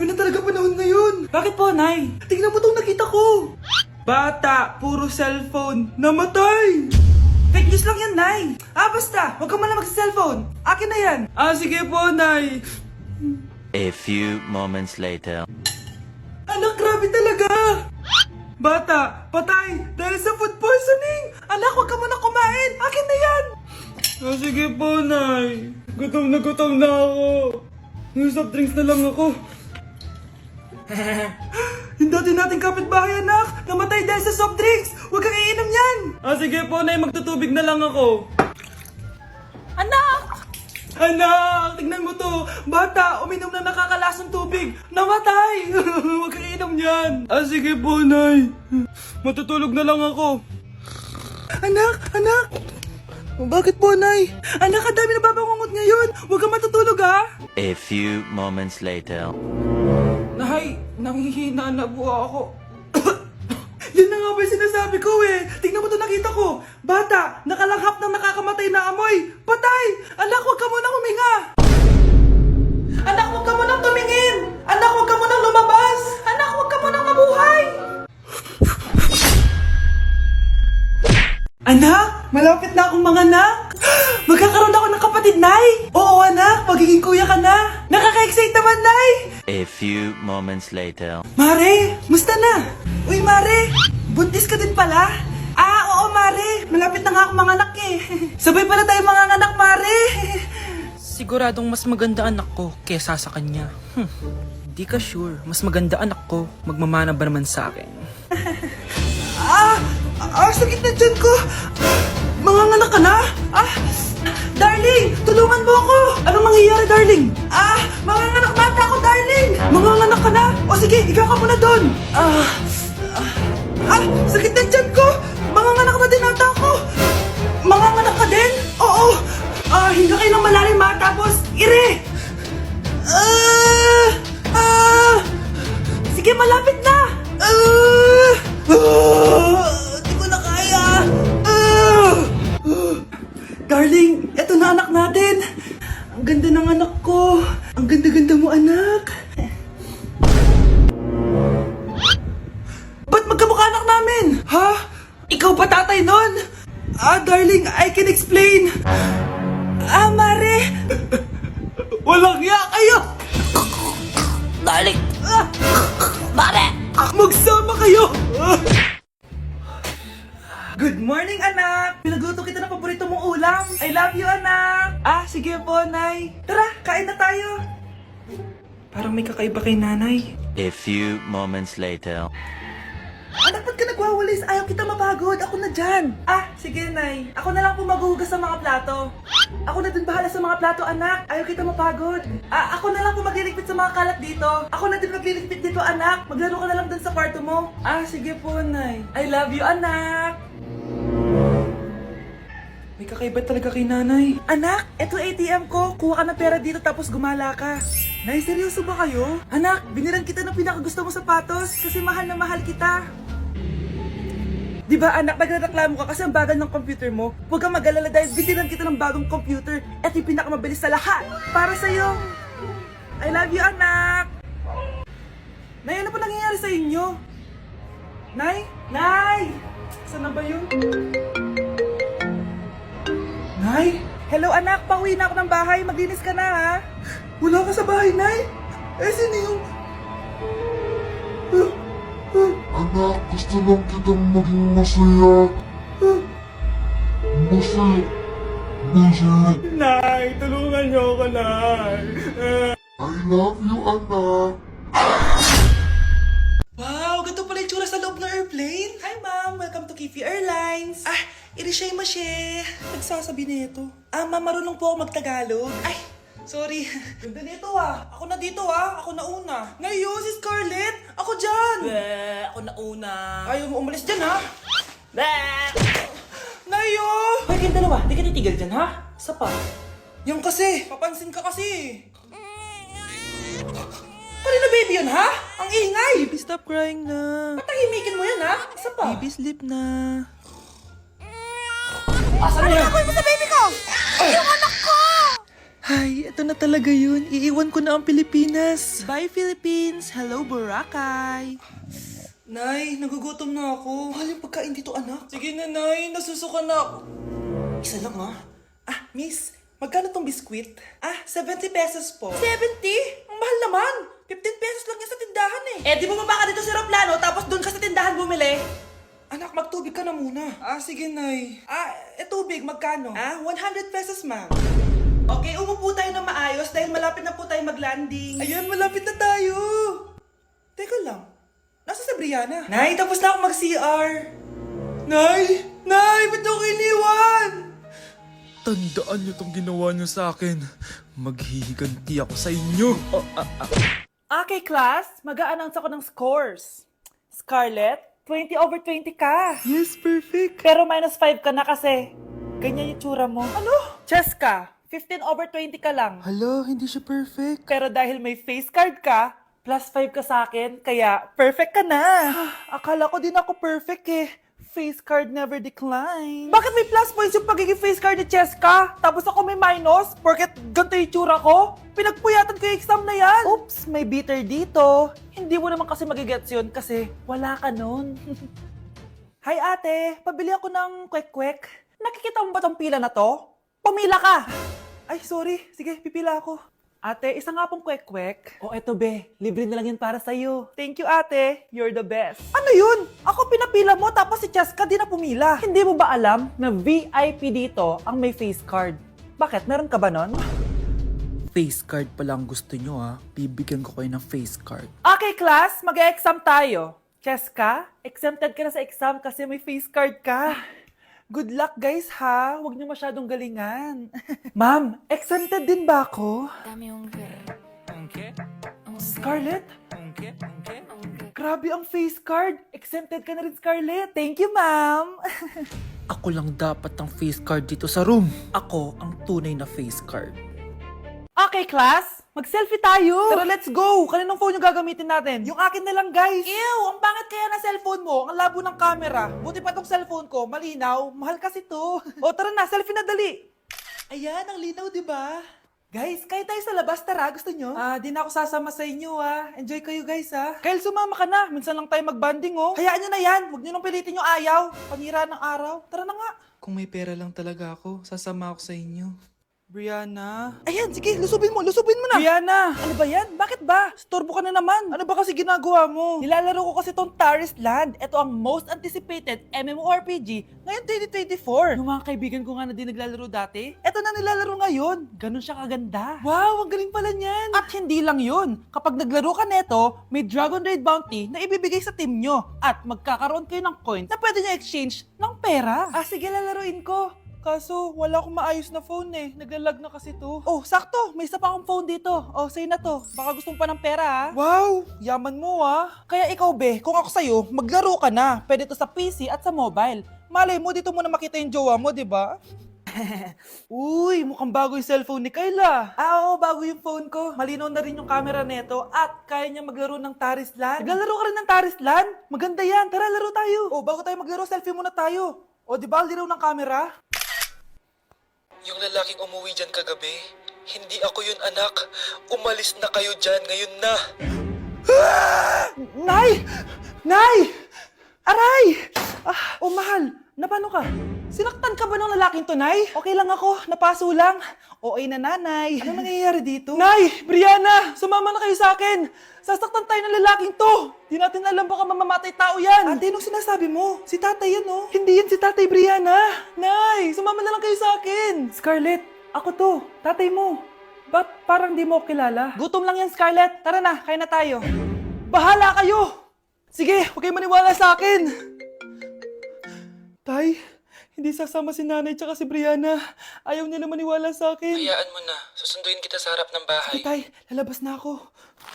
Grabe na talaga panahon ngayon. Bakit po, Nay? Tingnan mo tong nakita ko. Bata, puro cellphone, namatay. Fake news lang yan, Nay. Basta, huwag ka man lang mag-cellphone. Akin na yan. Sige po, Nay. A few moments later. Anak, grabe talaga. Bata, patay dahil sa food poisoning. Anak, huwag ka muna kumain. Akin na yan. Sige po, Nay. Gutom na ako. Yung soft drinks na lang ako. Yung dati nating kapitbahay, anak. Namatay dahil sa soft drinks. Huwag kang iinom yan. Sige po, Nay. Magtutubig na lang ako. Anak! Anak, tignan mo to. Bata, uminom na nakakalasong tubig. Namatay. Huwag kang iinom yan. Sige po, Nay. Matutulog na lang ako. Anak. Bakit po, Nay? Anak, ang dami na babangungot ngayon. Huwag kang matutulog, ha? A few moments later. Nay, nanghihina na po ako. Yan na nga ba yung sinasabi ko eh. Tingnan mo to, nakita ko. Bata, nakalanghap ng nakakamatay na amoy. Patay! Anak, huwag ka munang huminga. Anak, huwag ka munang tumingin. Anak, huwag ka munang lumabas. Anak, huwag ka munang mabuhay. Anak, malapit na akong manganak. Magkakaroon ako ng kapatid, Nay. Oo, anak, magiging kuya ka na. Nakaka-excite naman, Nay. A few moments later. Mare, musta na? Uy, Mare, buntis ka din pala? Oo, Mare, malapit na nga akong manganak eh. Sabay pala tayo manganganak, Mare. Siguradong mas maganda anak ko kesa sa kanya. Di ka sure, mas maganda anak ko, magmamana ba naman sa akin? Sakit na dyan ko. Manganganak ka na? Darling, tulungan mo ako. Anong mangyayari, darling? Manganganak bata ako, darling. Manganganak ka na? O sige, ikaw ka muna doon. Sakit na dyan ko. Manganganak na din ata ako. Manganganak ka din? Oo. Hinga kayo ng malalim, ha? Tapos, ire. Sige, malapit na. Di ko na kaya. Darling, eto na anak natin. Ang ganda ng anak ko. Ang ganda-ganda mo, anak. Ba't magkamukha anak namin? Ha? Ikaw ba tatay nun? Darling, I can explain. Mare. Walang hiya kayo. Darling! Mare! Magsama kayo. Good morning, anak! Pinagluto kita ng paborito mong ulam. I love you, anak! Sige po, Nay. Tara, kain na tayo. Parang may kakaiba kay nanay. A few moments later. Anak, ba't ka nagwawalis? Ayaw kita mapagod. Ako na dyan. Sige, Nay. Ako na lang po maghuhugas sa mga plato. Ako na din bahala sa mga plato, anak. Ayaw kita mapagod. Ako na lang po magliligpit sa mga kalat dito. Ako na din magliligpit dito, anak. Maglaro ka na lang dun sa kwarto mo. Sige po, Nay. I love you, anak. May kakaiba talaga kay nanay. Anak, eto ATM ko. Kuha ka ng pera dito tapos gumala ka. Nay, seryoso ba kayo? Anak, binilan kita ng pinakagusto mo sapatos kasi mahal na mahal kita. Di ba, anak, nagreklamo ka kasi ang bagal ng computer mo? Huwag kang mag-alala dahil binilan kita ng bagong computer. Eto yung pinakamabilis sa lahat. Para sa'yo. I love you, anak. Nay, ano pa nangyayari sa inyo? Nay? Nay! Saan na ba yun? Nay? Hello, anak. Pauwi na ako ng bahay. Maglinis ka na, ha? Wala ka sa bahay, Nay? Sino yung... Anak, gusto lang kitang maging masaya. Masaya. Nay, tulungan niyo ako, Nay. I love you, anak. Wow, ganito pala yung tsura sa loob ng airplane. Hi, Ma'am. Welcome to Kifi Airlines. Irishay mashe. Nagsasabi na ito. Ma'am, marunong po ako magtagalog. Sorry. Ganda nito, Ako na dito, Ako na una. Ngayon, si Scarlett. Ako dyan. Ako na una. Ayaw mo umalis dyan, ha? Nayo! Hoy, kayong dalawa, di ka titigil dyan, ha? Isa pa. Yung kasi, papansin ka kasi. Kanina baby yun, ha? Ang ingay! Baby, stop crying na. Patahimikin mo yun, ha? Isa pa. Baby, sleep na. Asan na yan? Ano gagawin mo sa baby ko? Yung anak ko! Ay, ito na talaga yun. Iiwan ko na ang Pilipinas. Bye, Philippines! Hello, Boracay! Nay, nagugutom na ako. Mahal yung pagkain dito, anak. Sige na, Nay. Nasusuka na ako. Isa lang, ha? Miss, magkano tong biskwit? 70 pesos po. 70? Ang mahal naman. 15 pesos lang yan sa tindahan eh. Di bumaba ka dito sa aeroplano tapos doon ka sa tindahan bumili. Anak, magtubig ka na muna. Sige, Nay. Tubig, magkano? 100 pesos, ma'am. Okay, umupo tayo na maayos dahil malapit na po tayo mag-landing. Ayun, malapit na tayo. Teka lang. Nasa si Brianna? Nay, tapos na ako mag-CR. Nay! Nay! Ba't ako iniwan? Tandaan niyo tong ginawa niyo sa akin. Maghihiganti ako sa inyo. Okay, class. Mag-a-announce ako ng scores. Scarlett, 20/20 ka. Yes, perfect. Pero -5 ka na kasi ganyan yung tsura mo. Ano? Cheska, 15/20 ka lang. Hala, hindi siya perfect. Pero dahil may face card ka, +5 ka sa akin, kaya perfect ka na. Akala ko din ako perfect eh. Face card never decline. Bakit may plus points yung pagiging face card ni Cheska? Tapos ako may minus? Porket ganito yung tsura ko? Pinagpuyatan ko yung exam na yan. Oops, may bitter dito. Hindi mo naman kasi magigets yun kasi wala ka nun. Hi ate, pabili ako ng kwek-kwek. Nakikita mo ba tong pila na to? Pumila ka! Ay, sorry. Sige, pipila ako. Ate, isa nga pong kwek-kwek. Eto be, libre na lang yun para sa'yo. Thank you ate, you're the best. Ano yun? Ako pinapila mo tapos si Cheska di na pumila. Hindi mo ba alam na VIP dito ang may face card? Bakit? Meron ka ba nun? Face card pa lang gusto nyo ha. Bibigyan ko kayo ng face card. Okay class, mag-exam tayo. Cheska, exempted ka na sa exam kasi may face card ka. Good luck guys ha, huwag niyo masyadong galingan. Ma'am, exempted din ba ako? Dame un que, Scarlett? Grabe ang face card. Exempted ka na rin, Scarlett. Thank you, ma'am. Ako lang dapat ang face card dito sa room. Ako ang tunay na face card. Okay, class. Mag-selfie tayo. Tara, let's go. Kaninong phone yung gagamitin natin? Yung akin na lang, guys. Ew, ang pangit kaya na cellphone mo. Ang labo ng camera. Buti pa tong cellphone ko. Malinaw. Mahal kasi to. Tara na. Selfie na dali. Ayan, ang linaw, di ba? Guys, kahit tayo sa labas, tara. Gusto nyo? Di na ako sasama sa inyo, Enjoy kayo, guys, Kyle, sumama ka na. Minsan lang tayo mag-banding, Hayaan nyo na yan. Huwag nyo nang pilitin yung ayaw. Panira ng araw. Tara na nga. Kung may pera lang talaga ako, sasama ako sa inyo. Brianna? Ayan, sige, lusubin mo na. Brianna! Ano ba yan? Bakit ba? Storbo ka na naman. Ano ba kasi ginagawa mo? Nilalaro ko kasi tong Taris Land. Ito ang most anticipated MMORPG ngayon 2024. Yung mga kaibigan ko nga na di naglalaro dati, ito na nilalaro ngayon. Ganun siya kaganda. Wow, ang galing pala niyan. At hindi lang yun. Kapag naglaro ka neto, may Dragon Raid Bounty na ibibigay sa team nyo. At magkakaroon kayo ng coins na pwede nyo exchange ng pera. Sige, lalaruin ko. Kaso, wala akong maayos na phone Naglalag na kasi to. Sakto! May isa pa akong phone dito. Sa'yo na to. Baka gusto mo pa ng pera, Wow! Yaman mo, Kaya ikaw, be, kung ako sa'yo, maglaro ka na. Pwede to sa PC at sa mobile. Malay mo, dito mo na makita yung jowa mo, di ba? Uy, mukhang bago yung cellphone ni Kayla. Oo, bago yung phone ko. Malinaw na rin yung camera neto at kaya niya maglaro ng Taris Land. Naglalaro ka rin ng Taris Land? Maganda yan. Tara, laro tayo. Bago tayo maglaro, selfie muna tayo. Di ba, linaw ng camera? Yung lalaking umuwi dyan kagabi, hindi ako yun, anak. Umalis na kayo dyan ngayon na. Nay! Nay! Aray! Mahal. Napano ka? Sinaktan ka ba ng lalaking to, Nay? Okay lang ako. Napaso lang. Okay na, nanay. Ano nangyayari dito? Nay! Brianna! Sumama na kayo sa akin! Sasaktan tayo ng lalaking to! Di natin alam baka mamamatay tao yan! Ate, anong sinasabi mo? Si tatay yan, Hindi yan si tatay, Brianna! Nay! Sumama na lang kayo sa akin! Scarlett, ako to. Tatay mo. Ba't parang di mo ako kilala? Gutom lang yan, Scarlett. Tara na, kain na tayo. Bahala kayo! Sige, huwag kayo maniwala sa akin! Tay, hindi sasama si nanay tsaka si Brianna. Ayaw nila maniwala sa akin. Hayaan mo na. Susunduin kita sa harap ng bahay. Sige, Tay, lalabas na ako.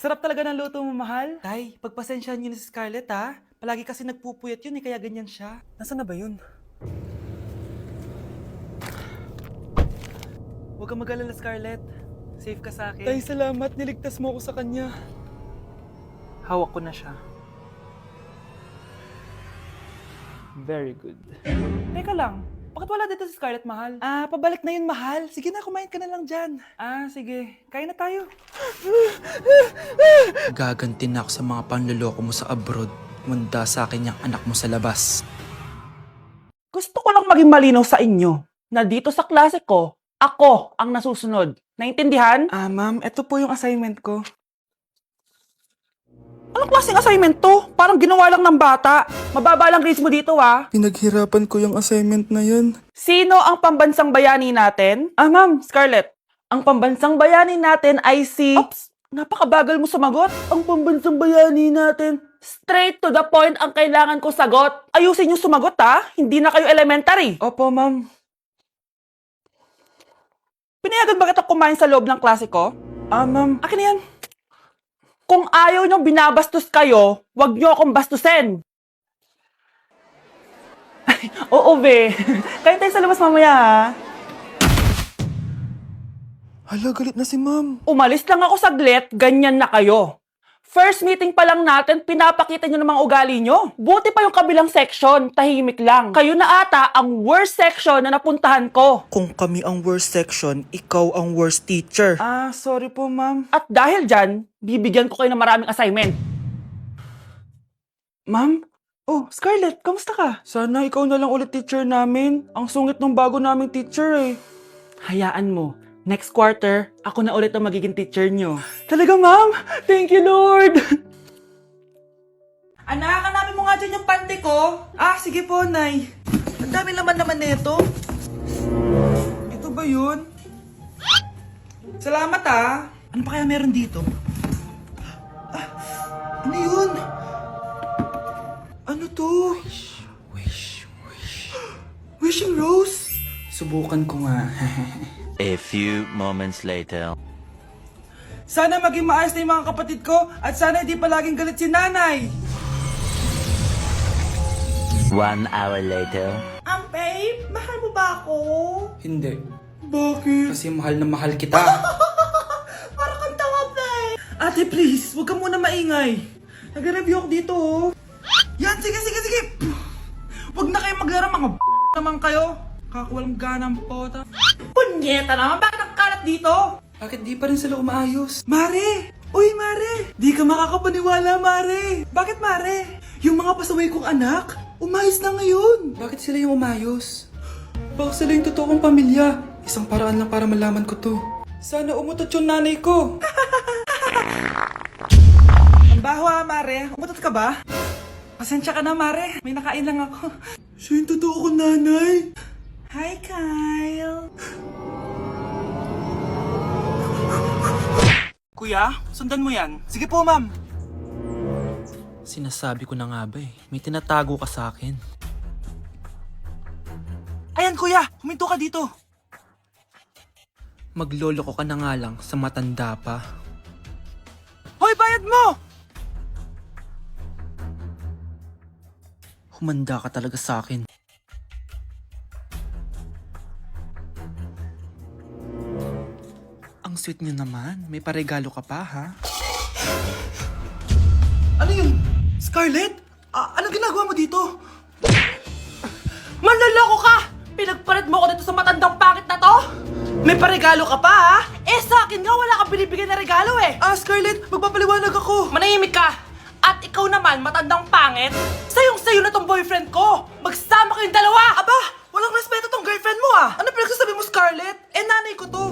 Sarap talaga ng luto mo, mahal. Tay, pagpasensyahan niyo na si Scarlett, Palagi kasi nagpupuyat yun, kaya ganyan siya. Nasaan na ba yun? Huwag kang mag-alala, Scarlett. Safe ka sa akin. Tay, salamat. Niligtas mo ako sa kanya. Hawak ko na siya. Very good. Teka lang, Bakit wala dito si Scarlett, mahal? Ah, pabalik na yun, mahal. Sige na, kumain ka na lang dyan. Ah, sige. Kain na tayo. Gaganti na ako sa mga panloloko mo sa abroad. Manda sa akin yung anak mo sa labas. Gusto ko lang maging malinaw sa inyo na dito sa klase ko, ako ang nasusunod. Naintindihan? Ah, ma'am, ito po yung assignment ko. Anong klaseng assignment to? Parang ginawa lang ng bata. Mababa lang grades mo dito, ah. Pinaghirapan ko yung assignment na yun. Sino ang pambansang bayani natin? Ah, ma'am, Scarlett. Ang pambansang bayani natin ay si... Oops! Napakabagal mo sumagot. Ang pambansang bayani natin. Straight to the point ang kailangan ko sagot. Ayusin yung sumagot, ha? Hindi na kayo elementary. Opo, ma'am. Pinayagan ba kita kumain sa loob ng klase ko? Ah, ma'am. Akin na yan. Kung ayaw niyong binabastos kayo, wag niyo akong bastusin. Ay, oo, be. Kain tayo sa labas mamaya, ha? Hala, galit na si ma'am. Umalis lang ako saglit, ganyan na kayo. First meeting pa lang natin, pinapakita nyo ng mga ugali nyo. Buti pa yung kabilang section, tahimik lang. Kayo na ata ang worst section na napuntahan ko. Kung kami ang worst section, ikaw ang worst teacher. Ah, sorry po, ma'am. At dahil dyan, bibigyan ko kayo ng maraming assignment. Ma'am? Oh, Scarlett, kamusta ka? Sana ikaw na lang ulit teacher namin. Ang sungit ng bago naming teacher eh. Hayaan mo. Next quarter, ako na ulit ang magiging teacher nyo. Talaga, ma'am? Thank you, Lord! Anak, hanapin mo nga dyan yung pante ko. Ah, sige po, Nay. Ang dami naman nito. Ito ba yun? Salamat, ah. Ano pa kaya meron dito? Ah, ano yun? Ano to? Wishing Rose? Subukan ko nga. A few moments later. Sana maging maayos na yung mga kapatid ko at sana hindi palaging galit si nanay. 1 hour later. Babe, mahal mo ba ako? Hindi. Bakit? Kasi mahal na mahal kita. Parang kang tawa, babe. Ate, please, huwag ka muna maingay. Nag-review ako dito, oh. Yan, sige. Huwag na kayo maglaro, mga naman kayo. Kakawalang ganang pota. Punyeta naman, bakit nagkalat dito? Bakit di pa rin sila umaayos? Mare! Uy, Mare! Di ka makakapaniwala, Mare! Bakit, Mare? Yung mga pasaway kong anak, umayos na ngayon. Bakit sila yung umayos? Baka sila yung totoong pamilya. Isang paraan lang para malaman ko to. Sana umutot yung nanay ko. Ang baho, Mare. Umutot ka ba? Pasensya ka na, Mare. May nakain lang ako. Siya yung totoo kong nanay. Hi, Kyle. Kuya, sundan mo yan. Sige po, ma'am. Sinasabi ko na nga ba eh. May tinatago ka sa akin. Ayan, kuya. Huminto ka dito. Magloloko ka na nga lang sa matanda pa. Hoy, bayad mo! Humanda ka talaga sa akin. Ang sweet niyo naman. May paregalo ka pa, ha? Ano yun? Scarlett? Anong ginagawa mo dito? Manloloko ka! Pinagpalit mo ko dito sa matandang pangit na to? May paregalo ka pa, ha? Eh, sa akin nga wala kang binibigyan na regalo, eh. Ah, Scarlett, magpapaliwanag ako. Manahimik ka! At ikaw naman, matandang pangit, sayong-sayo na tong boyfriend ko! Magsama kayong dalawa! Aba, walang respeto tong girlfriend mo, ah! Ano pinagsasabi mo, Scarlett? Eh, nanay ko to.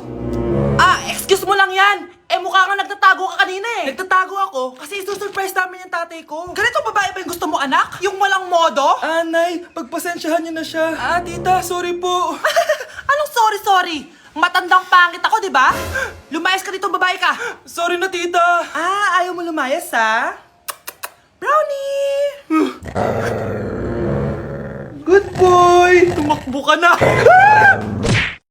Excuse mo lang yan! Eh, mukha kang nagtatago ka kanina eh. Nagtatago ako kasi isusurprise namin yung tatay ko. Ganito babae ba yung gusto mo, anak? Yung walang modo? Nay, pagpasensyahan niyo na siya. Tita, sorry po. Anong sorry? Matandang pangit ako, di ba? Lumayas ka dito, babae ka. Sorry na, tita. Ayaw mo lumayas, ha? Brownie! Good boy! Tumakbo ka na!